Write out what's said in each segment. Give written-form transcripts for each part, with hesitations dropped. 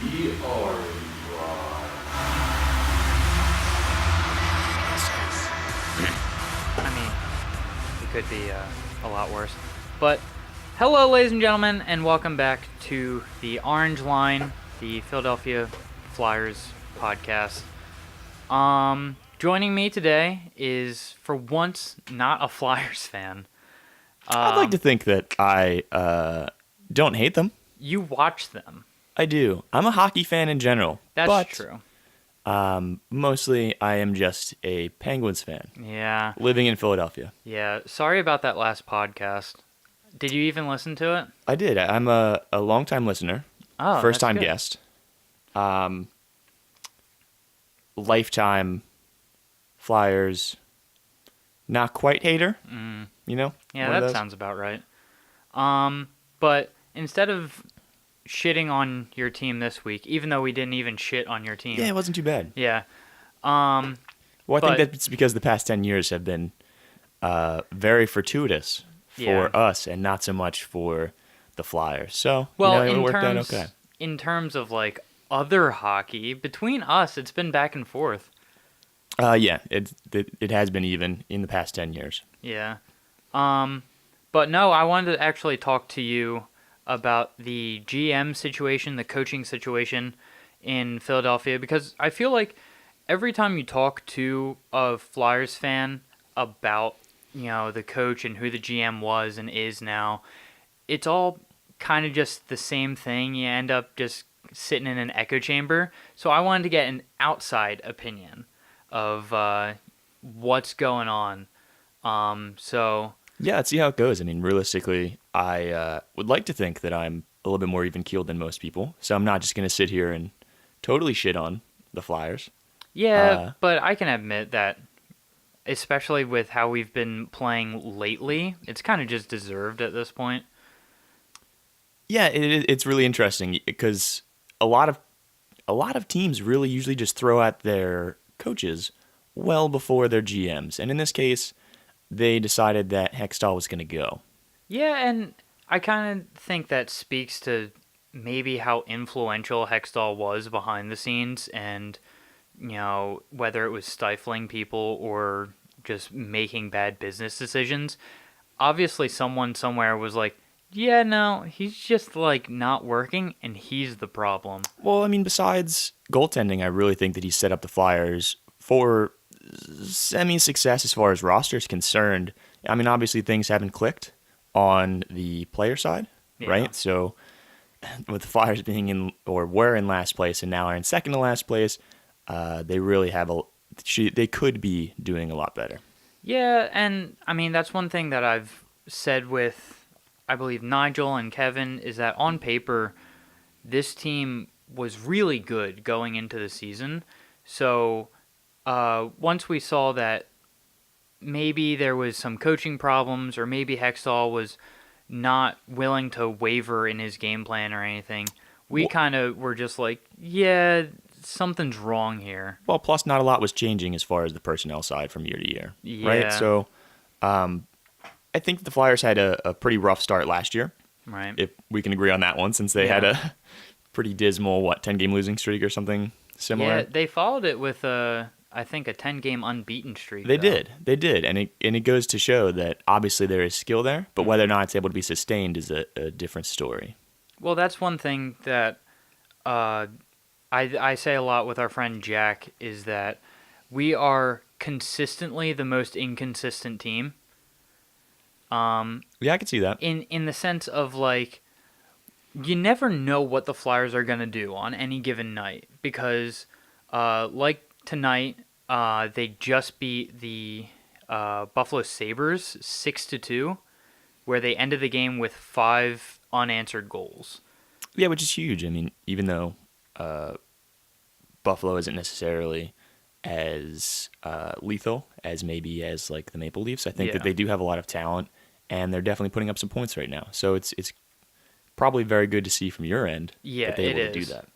The Orange Line. I mean, it could be a lot worse. But hello, ladies and gentlemen, and welcome back to the Orange Line, the Philadelphia Flyers podcast. Joining me today is, for once, not a Flyers fan. I'd like to think that I don't hate them. You watch them. I do. I'm a hockey fan in general. That's true. Mostly, I am just a Penguins fan. Yeah. Living in Philadelphia. Yeah. Sorry about that last podcast. Did you even listen to it? I did. I'm a longtime listener. Oh, First-time that's guest. Lifetime Flyers. Not quite hater. You know? Yeah, One of that those. sounds about right. But instead of shitting on your team this week, even though we didn't even shit on your team. Yeah, it wasn't too bad. Yeah. Well, I But- think that's because the past 10 years have been very fortuitous for Yeah. us and not so much for the Flyers. So, Well, it in worked out terms okay. in terms of like other hockey, between us, it's been back and forth. Yeah, it has been even in the past 10 years. Yeah. But no, I wanted to actually talk to you about the GM situation, the coaching situation in Philadelphia, because I feel like every time you talk to a Flyers fan about, the coach and who the GM was and is now, it's all kind of just the same thing. You end up just sitting in an echo chamber. So I wanted to get an outside opinion of what's going on. Yeah, let's see how it goes. I mean, realistically, I would like to think that I'm a little bit more even-keeled than most people. So I'm not just going to sit here and totally shit on the Flyers. Yeah, but I can admit that, especially with how we've been playing lately, it's kind of just deserved at this point. Yeah, it's really interesting because a lot of teams really usually just throw out their coaches well before their GMs. And in this case, they decided that Hextall was going to go. Yeah, and I kind of think that speaks to maybe how influential Hextall was behind the scenes and, whether it was stifling people or just making bad business decisions. Obviously, someone somewhere was like, yeah, no, he's just, not working, and he's the problem. Well, I mean, besides goaltending, I really think that he set up the Flyers for semi-success as far as roster is concerned. I mean, obviously things haven't clicked on the player side, right? So with the Flyers being were in last place and now are in second to last place, they really have they could be doing a lot better. Yeah, and I mean, that's one thing that I've said with, I believe, Nigel and Kevin, is that on paper, this team was really good going into the season. So once we saw that maybe there was some coaching problems or maybe Hextall was not willing to waver in his game plan or anything, we kind of were just like, yeah, something's wrong here. Well, plus not a lot was changing as far as the personnel side from year to year, right? Yeah. So I think the Flyers had a pretty rough start last year, Right. if we can agree on that one, since they had a pretty dismal, 10-game losing streak or something similar? Yeah, they followed it with I think a 10-game unbeaten streak. They though. did, and it goes to show that obviously there is skill there, but whether or not it's able to be sustained is a different story. Well, that's one thing that I say a lot with our friend Jack, is that we are consistently the most inconsistent team. Yeah, I can see that. In the sense of, you never know what the Flyers are going to do on any given night, because tonight, they just beat the Buffalo Sabres 6-2, where they ended the game with 5 unanswered goals. Yeah, which is huge. I mean, even though Buffalo isn't necessarily as lethal as maybe as the Maple Leafs, I think that they do have a lot of talent, and they're definitely putting up some points right now. So it's probably very good to see from your end that they're able to do that.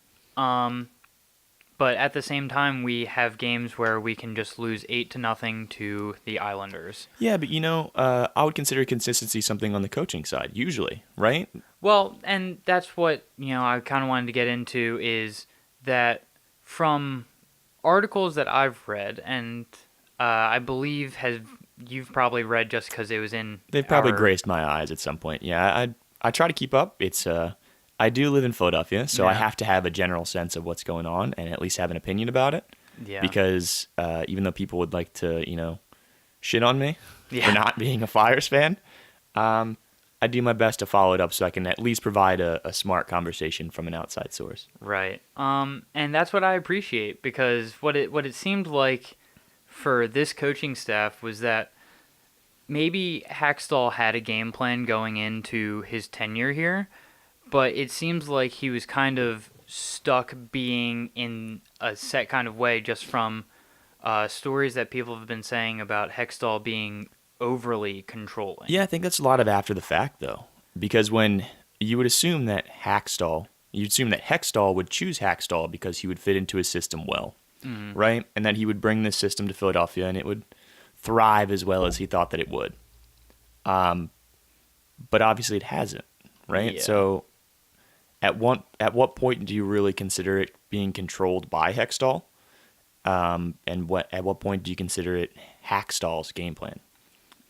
But at the same time, we have games where we can just lose 8-0 to the Islanders. Yeah, but I would consider consistency something on the coaching side, usually, right? Well, and that's what, I kind of wanted to get into is that from articles that I've read, and I believe you've probably read just because it was in They've probably our graced my eyes at some point. Yeah, I try to keep up. I do live in Philadelphia, so I Yeah. have to have a general sense of what's going on and at least have an opinion about it. Yeah. Because even though people would like to, shit on me Yeah. for not being a Flyers fan, I do my best to follow it up so I can at least provide a smart conversation from an outside source. Right. And that's what I appreciate because what it seemed like for this coaching staff was that maybe Hextall had a game plan going into his tenure here, but it seems like he was kind of stuck being in a set kind of way just from stories that people have been saying about Hextall being overly controlling. Yeah, I think that's a lot of after the fact, though. Because when you would assume that you'd assume that Hextall would choose Hextall because he would fit into his system well, right? And that he would bring this system to Philadelphia and it would thrive as well as he thought that it would. But obviously it hasn't, right? Yeah. So at what point do you really consider it being controlled by Hextall? And at what point do you consider it Hextall's game plan?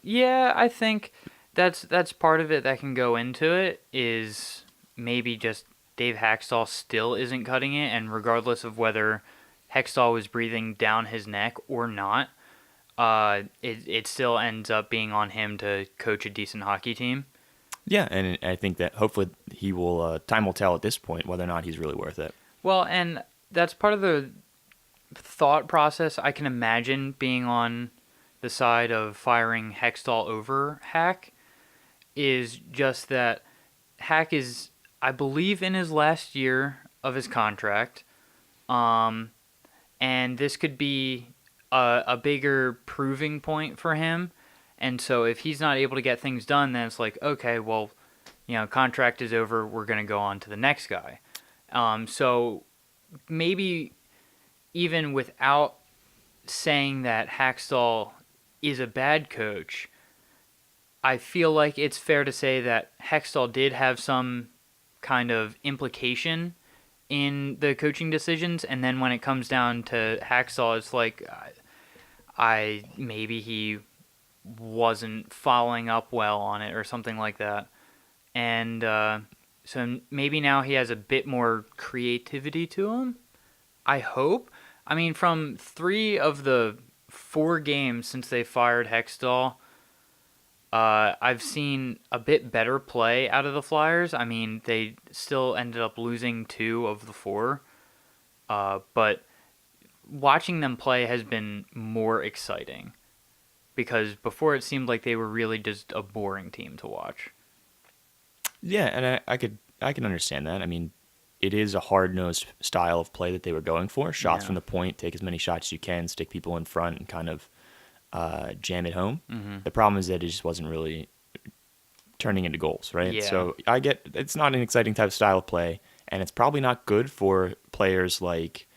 Yeah, I think that's part of it that can go into it is maybe just Dave Hextall still isn't cutting it, and regardless of whether Hextall was breathing down his neck or not, it still ends up being on him to coach a decent hockey team. Yeah, and I think that hopefully he will. Time will tell at this point whether or not he's really worth it. Well, and that's part of the thought process. I can imagine being on the side of firing Hextall over Hack is just that Hack is, I believe, in his last year of his contract, and this could be a bigger proving point for him. And so if he's not able to get things done, then it's like, okay, well, contract is over. We're going to go on to the next guy. So maybe even without saying that Hextall is a bad coach, I feel like it's fair to say that Hextall did have some kind of implication in the coaching decisions, and then when it comes down to Hextall, it's like maybe he wasn't following up well on it or something like that, and so maybe now he has a bit more creativity to him. I hope. I mean, from 3 of the 4 games since they fired Hextall, I've seen a bit better play out of the Flyers. I mean, they still ended up losing 2 of the 4, but watching them play has been more exciting because before it seemed like they were really just a boring team to watch. Yeah, and I can understand that. I mean, it is a hard-nosed style of play that they were going for. Shots from the point, take as many shots as you can, stick people in front, and kind of jam it home. Mm-hmm. The problem is that it just wasn't really turning into goals, right? Yeah. So I get it's not an exciting type of style of play, and it's probably not good for players like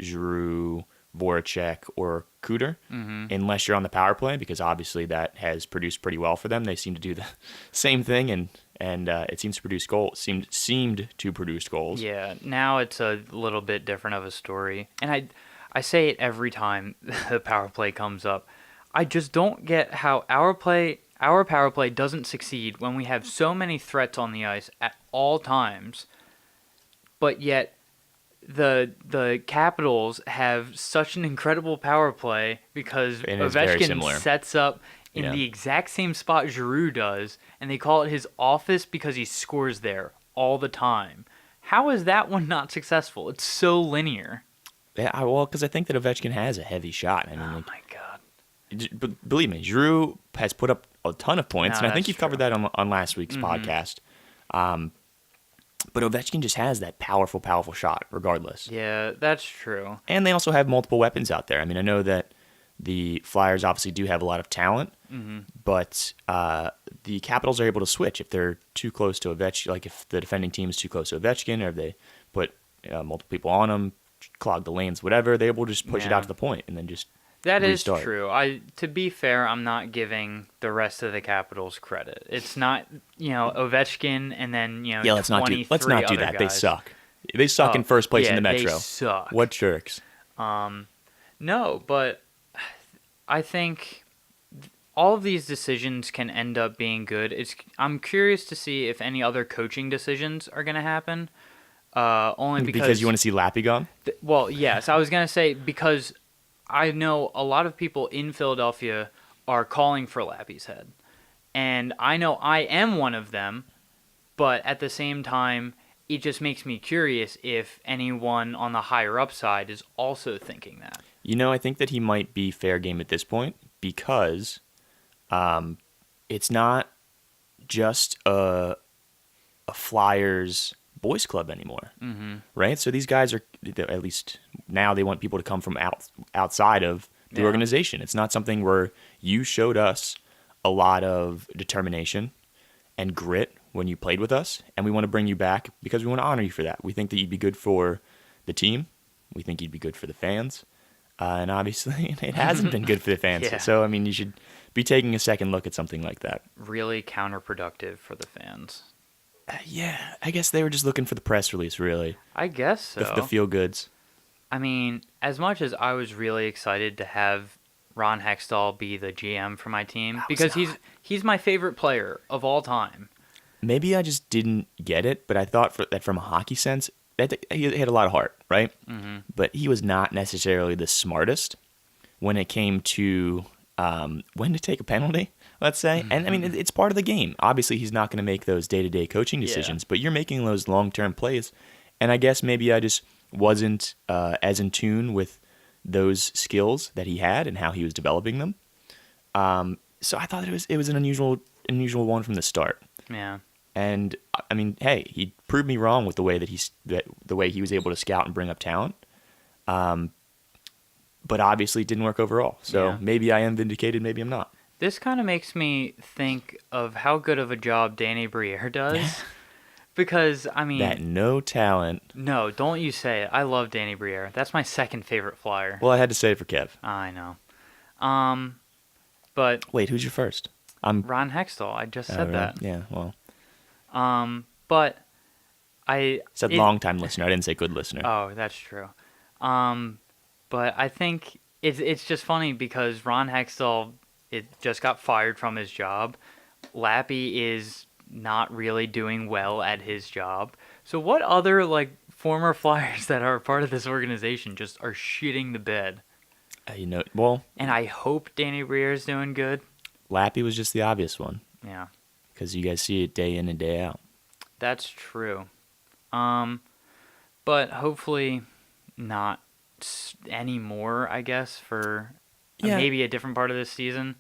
Giroux, Voracek, or Cooter, unless you're on the power play, because obviously that has produced pretty well for them. They seem to do the same thing, and it seems to produce goals. Seemed to produce goals. Yeah, now it's a little bit different of a story, and I say it every time the power play comes up. I just don't get how our power play doesn't succeed when we have so many threats on the ice at all times, but yet the Capitals have such an incredible power play because Ovechkin sets up in the exact same spot Giroux does, and they call it his office because he scores there all the time. How is that one not successful? It's so linear. Yeah, well, because I think that Ovechkin has a heavy shot. I mean, My God. Believe me, Giroux has put up a ton of points, and I think you've covered that on last week's podcast. But Ovechkin just has that powerful shot, regardless. Yeah, that's true. And they also have multiple weapons out there. I mean, I know that the Flyers obviously do have a lot of talent, but the Capitals are able to switch if they're too close to Ovechkin. Like if the defending team is too close to Ovechkin, or if they put multiple people on them, clog the lanes, whatever, they're able to just push it out to the point and then just That is restart. true. To be fair, I'm not giving the rest of the Capitals credit. It's not, Ovechkin and then, Yeah, let's not do 23 that. other They guys. suck. They suck in first place in the Metro. They suck. What jerks? No, but I think all of these decisions can end up being good. I'm curious to see if any other coaching decisions are going to happen. Only because you want to see Lappy gone? Well, yes, I was going to say because I know a lot of people in Philadelphia are calling for Lappy's head. And I know I am one of them, but at the same time, it just makes me curious if anyone on the higher up side is also thinking that. I think that he might be fair game at this point because it's not just a Flyers boys club anymore, right? So these guys are, at least now, they want people to come from outside of the organization. It's not something where you showed us a lot of determination and grit when you played with us, and we want to bring you back because we want to honor you for that. We think that you'd be good for the team. We think you'd be good for the fans. And obviously, it hasn't been good for the fans. Yeah. So, you should be taking a second look at something like that. Really counterproductive for the fans. Yeah, I guess they were just looking for the press release, really. I guess so. The feel goods. As much as I was really excited to have Ron Hextall be the GM for my team, because he's my favorite player of all time. Maybe I just didn't get it, but I thought that from a hockey sense, that he had a lot of heart, right? Mm-hmm. But he was not necessarily the smartest when it came to when to take a penalty, let's say. Mm-hmm. And it's part of the game. Obviously, he's not going to make those day-to-day coaching decisions, but you're making those long-term plays. And I guess maybe I just wasn't as in tune with those skills that he had and how he was developing them. So I thought it was an unusual one from the start. Yeah. And hey, he proved me wrong with the way the way he was able to scout and bring up talent. But obviously it didn't work overall. So maybe I am vindicated, maybe I'm not. This kind of makes me think of how good of a job Danny Briere does. Because, that no talent. No, don't you say it. I love Danny Briere. That's my second favorite Flyer. Well, I had to say it for Kev. I know. But... Wait, who's your first? Ron Hextall. I just said that. Yeah, well. But I... said long-time listener. I didn't say good listener. Oh, that's true. But I think it's just funny because Ron Hextall just got fired from his job. Lappy is not really doing well at his job. So what other former Flyers that are part of this organization just are shitting the bed? Well... And I hope Danny Briere is doing good. Lappy was just the obvious one. Yeah. Because you guys see it day in and day out. That's true. But hopefully not anymore, I guess, for maybe a different part of this season.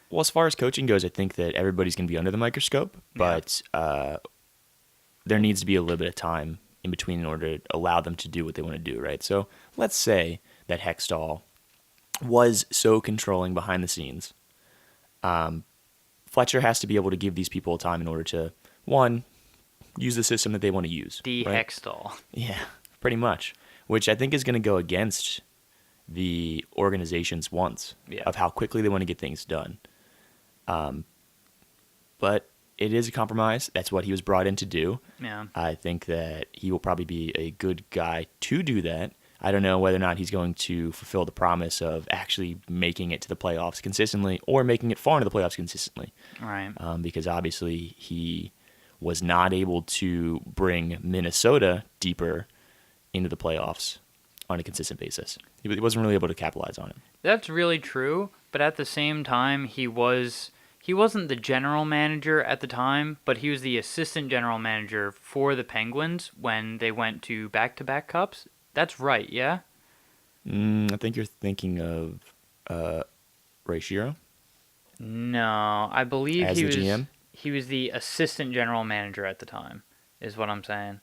Well, as far as coaching goes, I think that everybody's going to be under the microscope, but there needs to be a little bit of time in between in order to allow them to do what they want to do, right? So let's say that Hextall was so controlling behind the scenes. Fletcher has to be able to give these people time in order to, one, use the system that they want to use. Right? Hextall. Yeah, pretty much. Which I think is going to go against the organization's wants of how quickly they want to get things done. But it is a compromise. That's what he was brought in to do. Yeah. I think that he will probably be a good guy to do that. I don't know whether or not he's going to fulfill the promise of actually making it to the playoffs consistently or making it far into the playoffs consistently. Right. Because obviously he was not able to bring Minnesota deeper into the playoffs on a consistent basis. He wasn't really able to capitalize on it. That's really true, but at the same time, he wasn't the general manager at the time, but he was the assistant general manager for the Penguins when they went to back-to-back cups. That's right, yeah? I think you're thinking of Ray Shero? No, I believe As he the was GM? He was the assistant general manager at the time, is what I'm saying.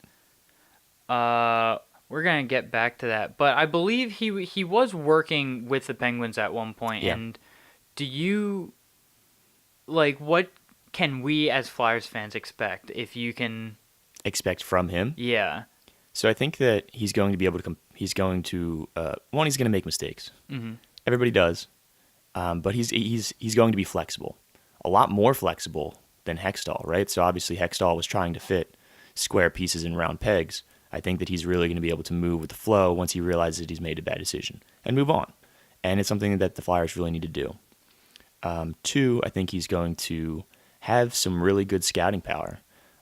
We're going to get back to that, but I believe he was working with the Penguins at one point. Yeah. And do you what can we as Flyers fans expect if you can Expect from him? Yeah. So I think that he's going to be able to he's going to make mistakes. Mm-hmm. Everybody does. But he's going to be flexible, a lot more flexible than Hextall, right? So obviously Hextall was trying to fit square pieces in round pegs. I think that he's really going to be able to move with the flow once he realizes that he's made a bad decision and move on. And it's something that the Flyers really need to do. Two, I think he's going to have some really good scouting power.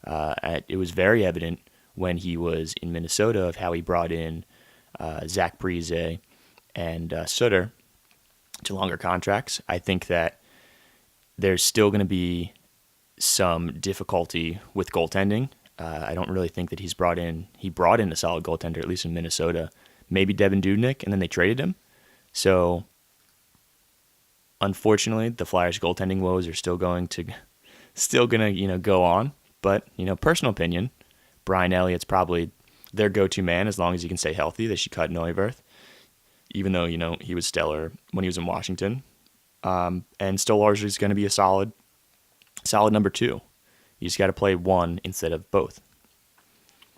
It was very evident when he was in Minnesota of how he brought in Zach Parise and Sutter to longer contracts. I think that there's still going to be some difficulty with goaltending. I don't really think that he brought in a solid goaltender, at least in Minnesota. Maybe Devin Dubnyk, and then they traded him. So, unfortunately, the Flyers' goaltending woes are still gonna go on. But personal opinion, Brian Elliott's probably their go-to man as long as he can stay healthy. They should cut Neuwirth, even though he was stellar when he was in Washington, and still largely is going to be a solid number two. You just got to play one instead of both.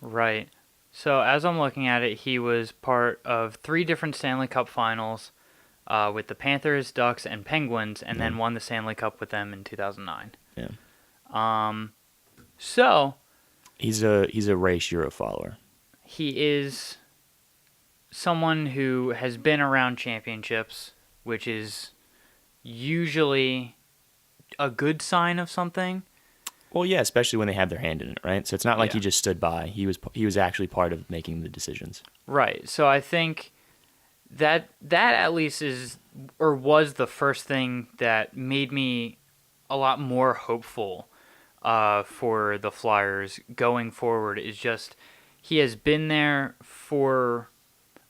Right. So as I'm looking at it, he was part of 3 different Stanley Cup finals with the Panthers, Ducks, and Penguins, and then won the Stanley Cup with them in 2009. Yeah. So he's a Ray Shero follower. He is someone who has been around championships, which is usually a good sign of something. Well, yeah, especially when they have their hand in it, right? So it's not like Yeah. he just stood by. He was actually part of making the decisions. Right. So I think that at least is or was the first thing that made me a lot more hopeful for the Flyers going forward. Is just he has been there for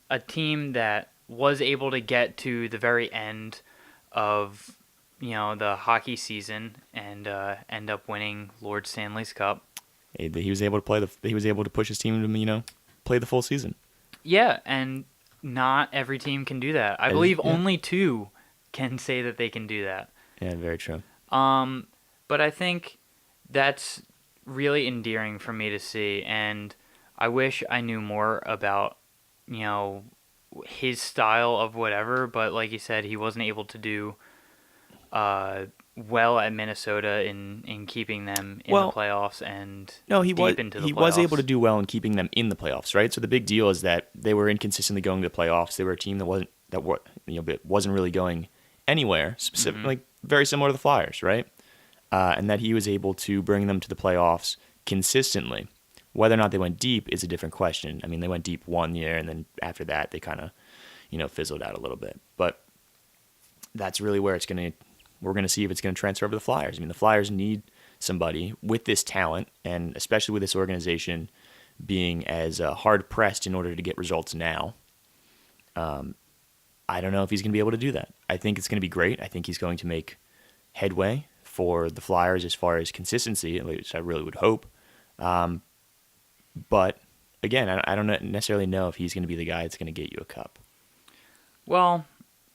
a team that was able to get to the very end of the hockey season and end up winning Lord Stanley's Cup. He was able to push his team to play the full season. Yeah, and not every team can do that. I believe only 2 can say that they can do that. Yeah, very true. But I think that's really endearing for me to see, and I wish I knew more about his style of whatever. But like you said, he wasn't able to do well at Minnesota in keeping them in the playoffs and deep into the playoffs. He was able to do well in keeping them in the playoffs, right? So the big deal is that they were inconsistently going to the playoffs. They were a team that wasn't really going anywhere, like very similar to the Flyers, right? And that he was able to bring them to the playoffs consistently. Whether or not they went deep is a different question. I mean, they went deep one year, and then after that, they kind of fizzled out a little bit. But that's really where we're going to see if it's going to transfer over to the Flyers. I mean, the Flyers need somebody with this talent, and especially with this organization being as hard-pressed in order to get results now. I don't know if he's going to be able to do that. I think it's going to be great. I think he's going to make headway for the Flyers as far as consistency, which I really would hope. But, again, I don't necessarily know if he's going to be the guy that's going to get you a cup. Well,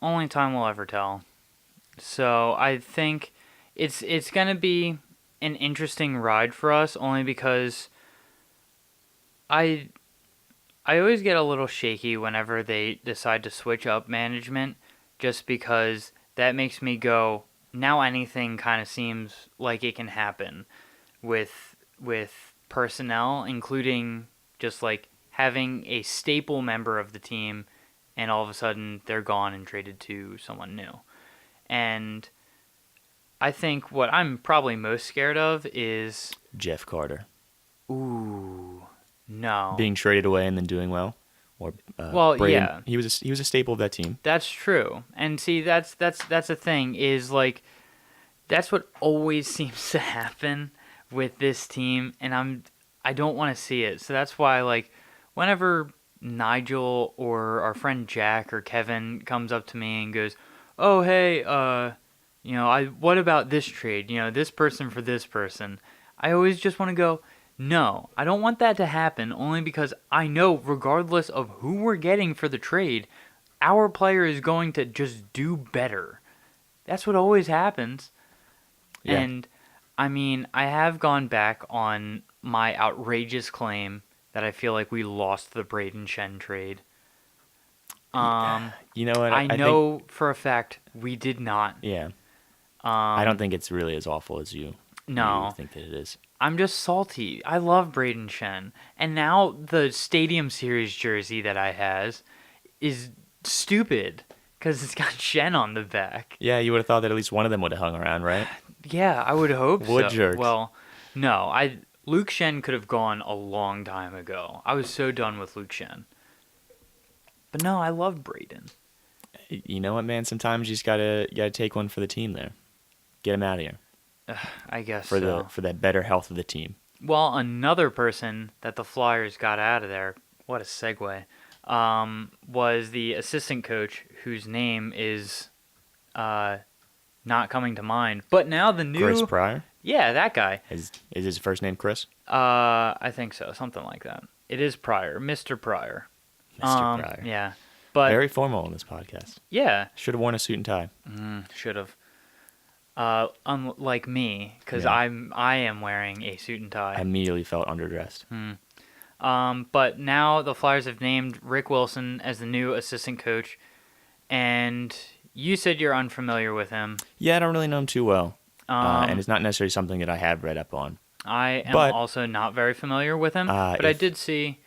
only time will ever tell. So I think it's going to be an interesting ride for us, only because I always get a little shaky whenever they decide to switch up management, just because that makes me go, now anything kind of seems like it can happen with personnel, including just like having a staple member of the team and all of a sudden they're gone and traded to someone new. And I think what I'm probably most scared of is Jeff Carter. Ooh, no. Being traded away and then doing well. Or Braden, yeah. He was a staple of that team. That's true. And see, that's the thing is like that's what always seems to happen with this team, and I don't want to see it. So that's why like whenever Nigel or our friend Jack or Kevin comes up to me and goes, "Oh, hey, what about this trade? This person for this person." I always just want to go, "No, I don't want that to happen," only because I know regardless of who we're getting for the trade, our player is going to just do better. That's what always happens. Yeah. And I mean, I have gone back on my outrageous claim that I feel like we lost the Braden Shen trade. You know what? I think, know for a fact we did not. yeah. I don't think it's really as awful as you No. think that it is. I'm just salty. I love Braden Shen. And now the Stadium Series jersey that I has is stupid because it's got Shen on the back. Yeah, you would have thought that at least one of them would have hung around, right? Yeah, I would hope Wood so. jerks. Well, no. Luke Shen could have gone a long time ago. I was so done with Luke Shen. But no, I love Braden. You know what, man? Sometimes you just gotta take one for the team there. Get him out of here I guess for so. for that better health of the team. Well, another person that the Flyers got out of there, what a segue, was the assistant coach whose name is not coming to mind. But now the new... Chris Pryor? Yeah, that guy. Is his first name Chris? I think so. Something like that. It is Pryor. Mr. Pryor. Mr. Pryor. Yeah. But Very formal in this podcast. yeah. Should have worn a suit and tie. Should have. Unlike me, because Yeah. I am wearing a suit and tie. I immediately felt underdressed. But now the Flyers have named Rick Wilson as the new assistant coach, and you said you're unfamiliar with him. Yeah, I don't really know him too well, and it's not necessarily something that I have read up on. I am But- also not very familiar with him, but I if- did see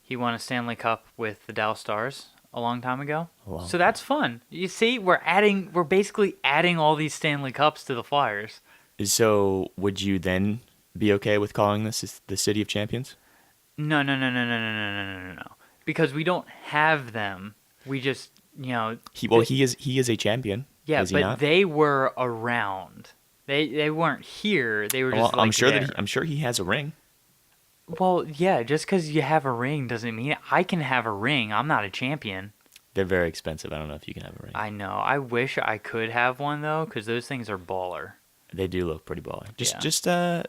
he won a Stanley Cup with the Dallas Stars a long time ago. long So that's fun. You see, we're basically adding all these Stanley Cups to the Flyers. So, would you then be okay with calling this the City of Champions? No. Because we don't have them. We just, He is a champion. yeah, is he but not? they were around. They weren't here. They were just Well, I'm sure there. I'm sure he has a ring. Well, yeah, just because you have a ring doesn't mean I can have a ring. I'm not a champion. They're very expensive. I don't know if you can have a ring. I know. I wish I could have one though, because those things are baller. They do look pretty baller. Yeah. Just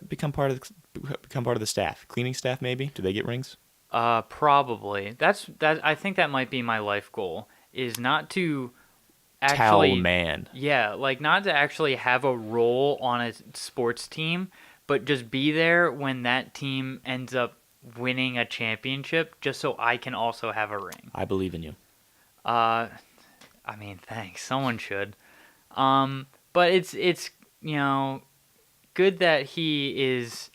become part of the staff, cleaning staff maybe. Do they get rings? Probably. I think that might be my life goal is not to Towel actually man. Yeah, like not to actually have a role on a sports team, but just be there when that team ends up winning a championship just so I can also have a ring. I believe in you. I mean, thanks. Someone should. But it's good that he is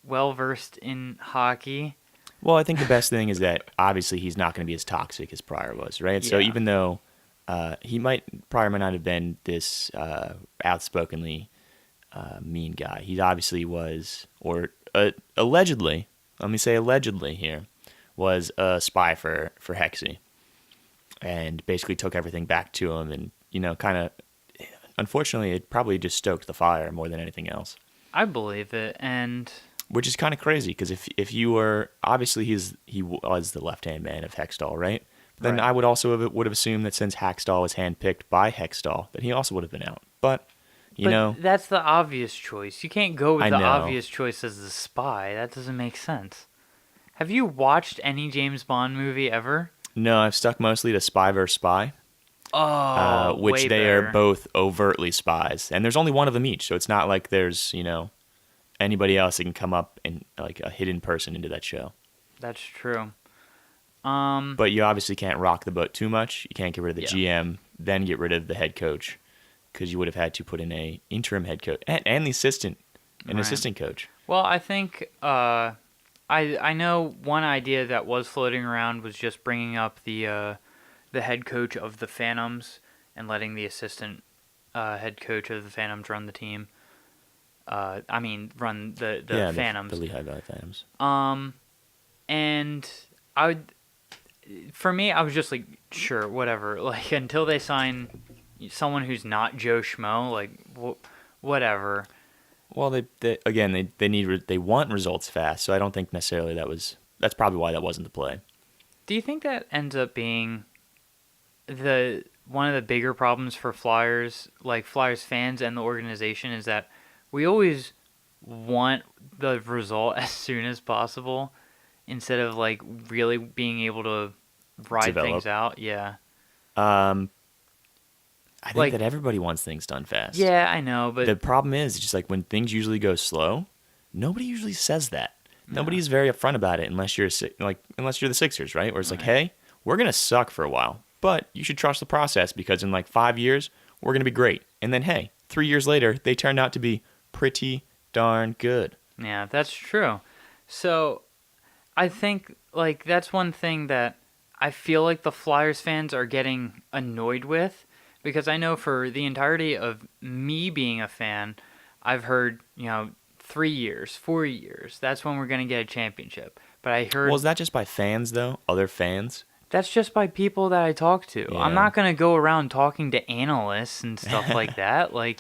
well versed in hockey. Well, I think the best thing is that obviously he's not going to be as toxic as Pryor was, right? So Yeah. even though Pryor might not have been this outspokenly mean guy, he obviously was, or allegedly, let me say allegedly here, was a spy for Hexy, and basically took everything back to him, and kind of, unfortunately, it probably just stoked the fire more than anything else. I believe it, and Which is kind of crazy because if you were obviously he was the left hand man of Hextall, right? Then Right. I would have assumed that since Hextall was handpicked by Hextall, that he also would have been out. But that's the obvious choice. You can't go with I the know. obvious choice as the spy. That doesn't make sense. Have you watched any James Bond movie ever? no, I've stuck mostly to Spy vs. Spy, which way they are better. both overtly spies, and there's only one of them each, so it's not like there's anybody else that can come up and like a hidden person into that show. That's true. But you obviously can't rock the boat too much. You can't get rid of the Yeah. GM, then get rid of the head coach, because you would have had to put in a interim head coach and the assistant, Right. assistant coach. Well, I think I know one idea that was floating around was just bringing up the head coach of the Phantoms and letting the assistant head coach of the Phantoms run the team. Run the Phantoms. the Lehigh Valley Phantoms. And for me, I was just like, sure, whatever. Like until they sign someone who's not Joe Schmo, like whatever. Well, they want results fast, so I don't think necessarily that's probably why that wasn't the play. Do you think that ends up being one of the bigger problems for Flyers, like Flyers fans and the organization, is that we always want the result as soon as possible instead of like really being able to ride Develop. things out? Yeah. I think Like- that everybody wants things done fast. Yeah, I know, but The problem is just like when things usually go slow, nobody usually says that. Nobody's very upfront about it unless you're the Sixers, right? Where it's like, hey, we're gonna suck for a while, but you should trust the process because in like 5 years, we're going to be great. And then, hey, 3 years later, they turned out to be pretty darn good. Yeah, that's true. So I think like that's one thing that I feel like the Flyers fans are getting annoyed with because I know for the entirety of me being a fan, I've heard, 3 years, 4 years, that's when we're going to get a championship. But I heard Well, is that just by fans, though? Other fans? that's just by people that I talk to. Yeah. I'm not going to go around talking to analysts and stuff like that. Like,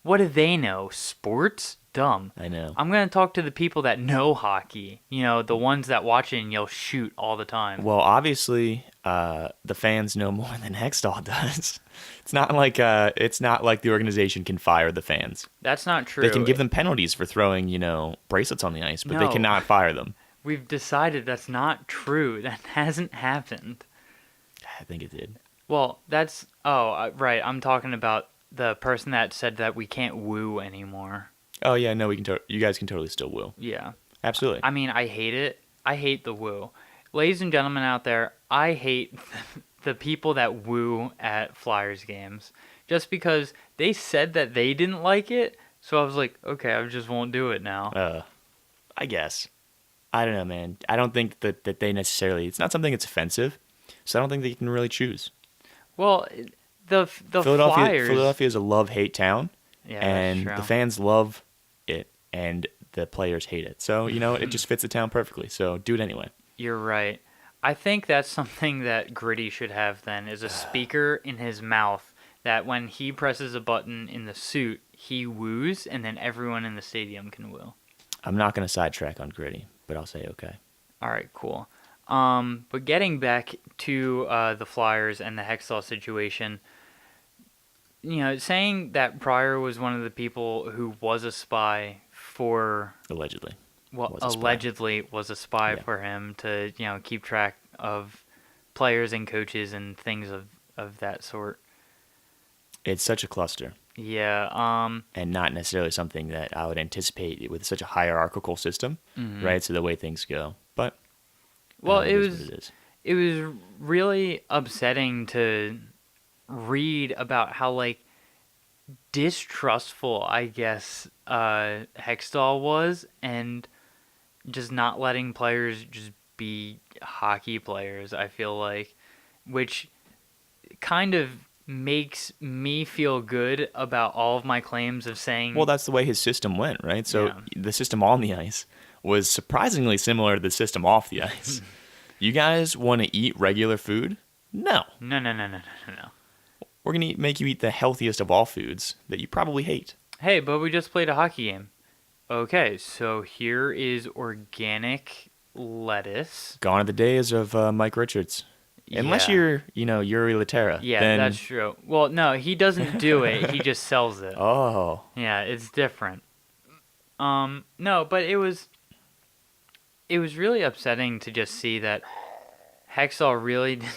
what do they know? Sports? Dumb. I know. I'm going to talk to the people that know hockey. The ones that watch it and yell shoot all the time. Well, obviously, the fans know more than Hextall does. It's not like the organization can fire the fans. That's not true. They can give them penalties for throwing, bracelets on the ice, but they No. cannot fire them. We've decided that's not true. That hasn't happened. I think it did. Well, that's... Oh, right. I'm talking about the person that said that we can't woo anymore. Oh yeah, no, we can. You guys can totally still woo. Yeah. Absolutely. I mean, I hate it. I hate the woo. Ladies and gentlemen out there, I hate the people that woo at Flyers games. Just because they said that they didn't like it, so I was like, okay, I just won't do it now. I guess. I don't know, man. I don't think that they necessarily... It's not something that's offensive, so I don't think they can really choose. Well, the Flyers... Philadelphia is a love-hate town, Yeah, and that's the true. fans love it, and the players hate it. So, it just fits the town perfectly, so do it anyway. You're right. I think that's something that Gritty should have then, is a speaker in his mouth that when he presses a button in the suit, he woos, and then everyone in the stadium can woo. I'm not going to sidetrack on Gritty, but I'll say okay. All right, cool. But getting back to the Flyers and the Hextall situation, saying that Pryor was one of the people who was a spy for... Allegedly. Allegedly was a spy Yeah. for him to, keep track of players and coaches and things of that sort. It's such a cluster. Yeah. And not necessarily something that I would anticipate with such a hierarchical system, right? So the way things go. But, Well, it is what it is. It was really upsetting to read about how, distrustful, I guess, Hextall was, and just not letting players just be hockey players, I feel like, which kind of makes me feel good about all of my claims of saying... Well, that's the way his system went, right? So Yeah. the system on the ice was surprisingly similar to the system off the ice. You guys want to eat regular food? No. No. We're going to make you eat the healthiest of all foods that you probably hate. Hey, but we just played a hockey game. Okay, so here is organic lettuce. Gone are the days of Mike Richards. Unless Yeah. you're, Yuri Laterra. Yeah, then... that's true. Well, no, he doesn't do it. He just sells it. Oh. Yeah, it's different. No, but it was really upsetting to just see that Hextall really didn't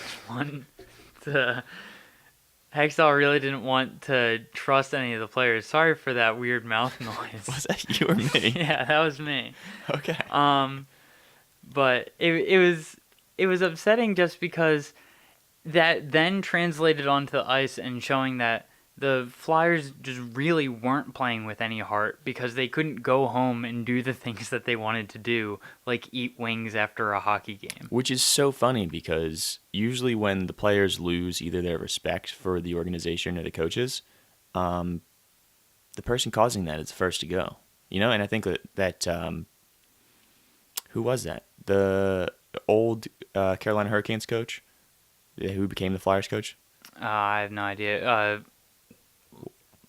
want to trust any of the players. Sorry for that weird mouth noise. Was that you or me? Yeah, that was me. Okay. But it was upsetting just because that then translated onto the ice and showing that the Flyers just really weren't playing with any heart because they couldn't go home and do the things that they wanted to do, like eat wings after a hockey game. Which is so funny because usually when the players lose either their respect for the organization or the coaches, the person causing that is the first to go. And I think that who was that? The old Carolina Hurricanes coach who became the Flyers coach? I have no idea.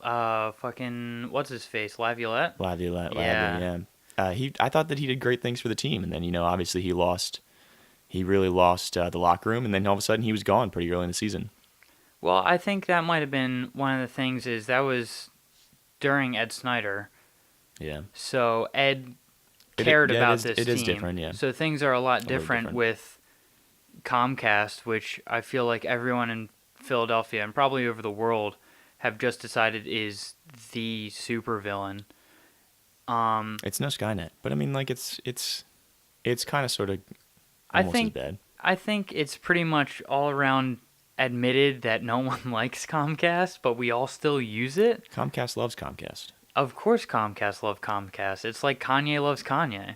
Fucking what's his face? Laviolette. Laviolette, Yeah. yeah. I thought that he did great things for the team, and then obviously he really lost the locker room, and then all of a sudden he was gone pretty early in the season. Well, I think that might have been one of the things. Is that was during Ed Snyder. Yeah. So Ed cared about this team. It is different, yeah. So things are a lot little different different. with Comcast, which I feel like everyone in Philadelphia and probably over the world have just decided is the supervillain. It's no Skynet, but I mean, it's kind of sort of almost as bad. I think it's pretty much all around admitted that no one likes Comcast, but we all still use it. Comcast loves Comcast. Of course Comcast loves Comcast. It's like Kanye loves Kanye.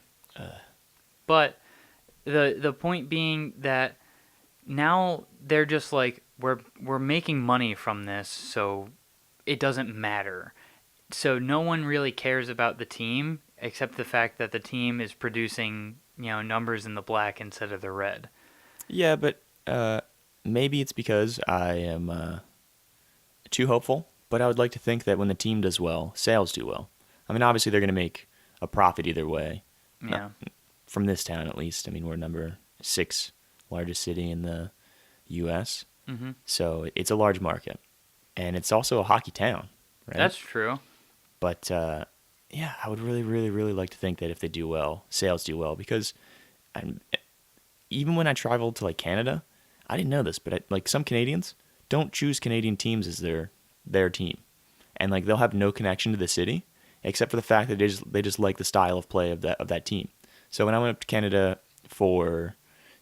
But the point being that now they're just like, we're making money from this, so it doesn't matter. So no one really cares about the team except the fact that the team is producing, numbers in the black instead of the red. Yeah, but maybe it's because I am too hopeful, but I would like to think that when the team does well, sales do well. I mean, obviously they're going to make a profit either way. Yeah. From this town, at least. I mean, we're number 6 largest city in the U.S., so it's a large market. And it's also a hockey town, right? That's true. But, yeah, I would really, really, really like to think that if they do well, sales do well, because even when I traveled to, like, Canada, I didn't know this, but, some Canadians don't choose Canadian teams as their team. And, like, they'll have no connection to the city, except for the fact that they just like the style of play of that team. So when I went up to Canada for,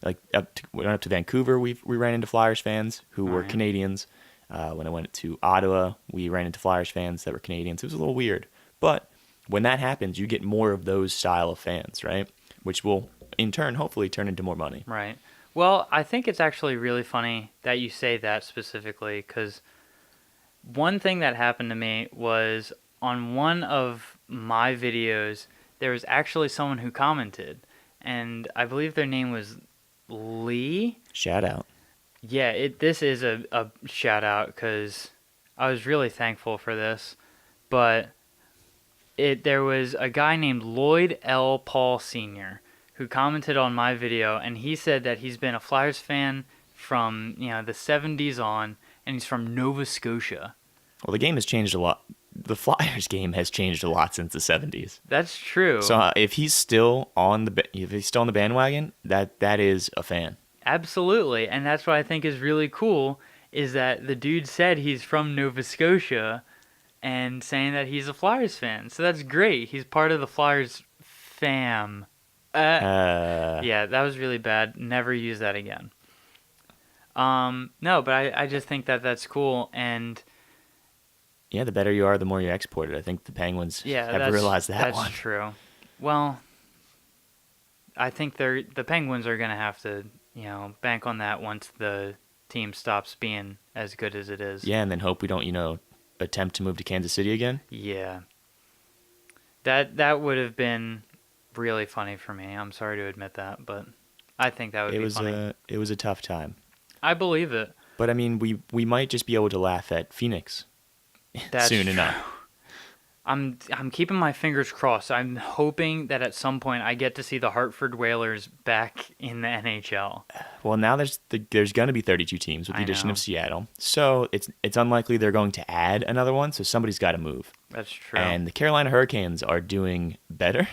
went up to Vancouver, we ran into Flyers fans who were Canadians. When I went to Ottawa, we ran into Flyers fans that were Canadians. It was a little weird. But when that happens, you get more of those style of fans, right? Which will, in turn, hopefully turn into more money. Right. Well, I think it's actually really funny that you say that specifically, because one thing that happened to me was on one of my videos, there was actually someone who commented, and I believe their name was Lee. Shout out. Yeah, this is a shout out because I was really thankful for this, but there was a guy named Lloyd L. Paul Sr. who commented on my video, and he said that he's been a Flyers fan from the 70s on, and he's from Nova Scotia. Well, the game has changed a lot. The Flyers game has changed a lot since the 70s. That's true. So if he's still on the bandwagon, that is a fan. Absolutely, and that's what I think is really cool, is that the dude said he's from Nova Scotia and saying that he's a Flyers fan. So that's great. He's part of the Flyers fam. Yeah, that was really bad. Never use that again. No, but I just think that that's cool, and yeah, the better you are, the more you export it. I think the Penguins have realized that one. That's true. Well, I think the Penguins are going to have to, bank on that once the team stops being as good as it is. Yeah, and then hope we don't, attempt to move to Kansas City again. Yeah. That would have been really funny for me. I'm sorry to admit that, but I think that would be funny. It was a tough time. I believe it. But I mean, we might just be able to laugh at Phoenix soon enough. I'm keeping my fingers crossed. I'm hoping that at some point I get to see the Hartford Whalers back in the NHL. Well, now there's going to be 32 teams with the addition of Seattle, so it's unlikely they're going to add another one. So somebody's got to move. That's true. And the Carolina Hurricanes are doing better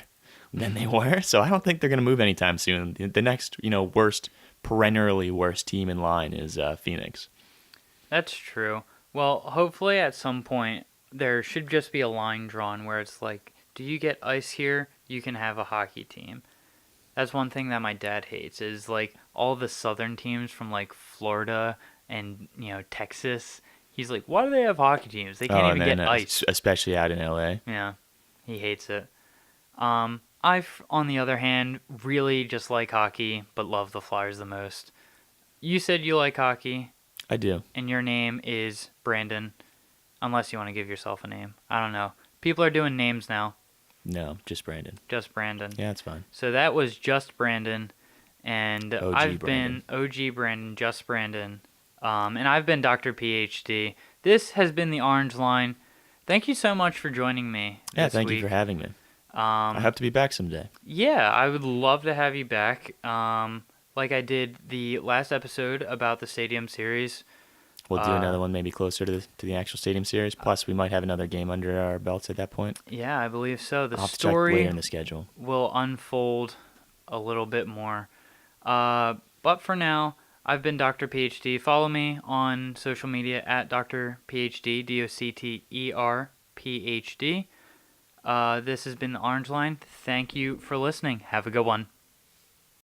than they were, so I don't think they're going to move anytime soon. The next, perennially worst team in line is Phoenix. That's true. Well, hopefully at some point there should just be a line drawn where it's like, do you get ice here? You can have a hockey team. That's one thing that my dad hates is like all the southern teams from like Florida and Texas. He's like, why do they have hockey teams? They can't even get ice. Especially out in LA. Yeah, he hates it. I, on the other hand, really just like hockey, but love the Flyers the most. You said you like hockey. I do. And your name is Brandon, unless you want to give yourself a name. I don't know. People are doing names now. No, just Brandon. Just Brandon. Yeah, that's fine. So that was Just Brandon, and I've Brandon. been OG Brandon, Just Brandon, and I've been Dr. PhD. This has been the Orange Line. Thank you so much for joining me. Yeah, thank you for having me. I hope to be back someday. Yeah, I would love to have you back. Like I did the last episode about the Stadium Series. We'll do another one maybe closer to the actual Stadium Series. Plus, we might have another game under our belts at that point. Yeah, I believe so. The I'll have to story check later in the schedule will unfold a little bit more. But for now, I've been Dr. PhD. Follow me on social media at Dr. PhD, DOCTER PhD. This has been the Orange Line. Thank you for listening. Have a good one.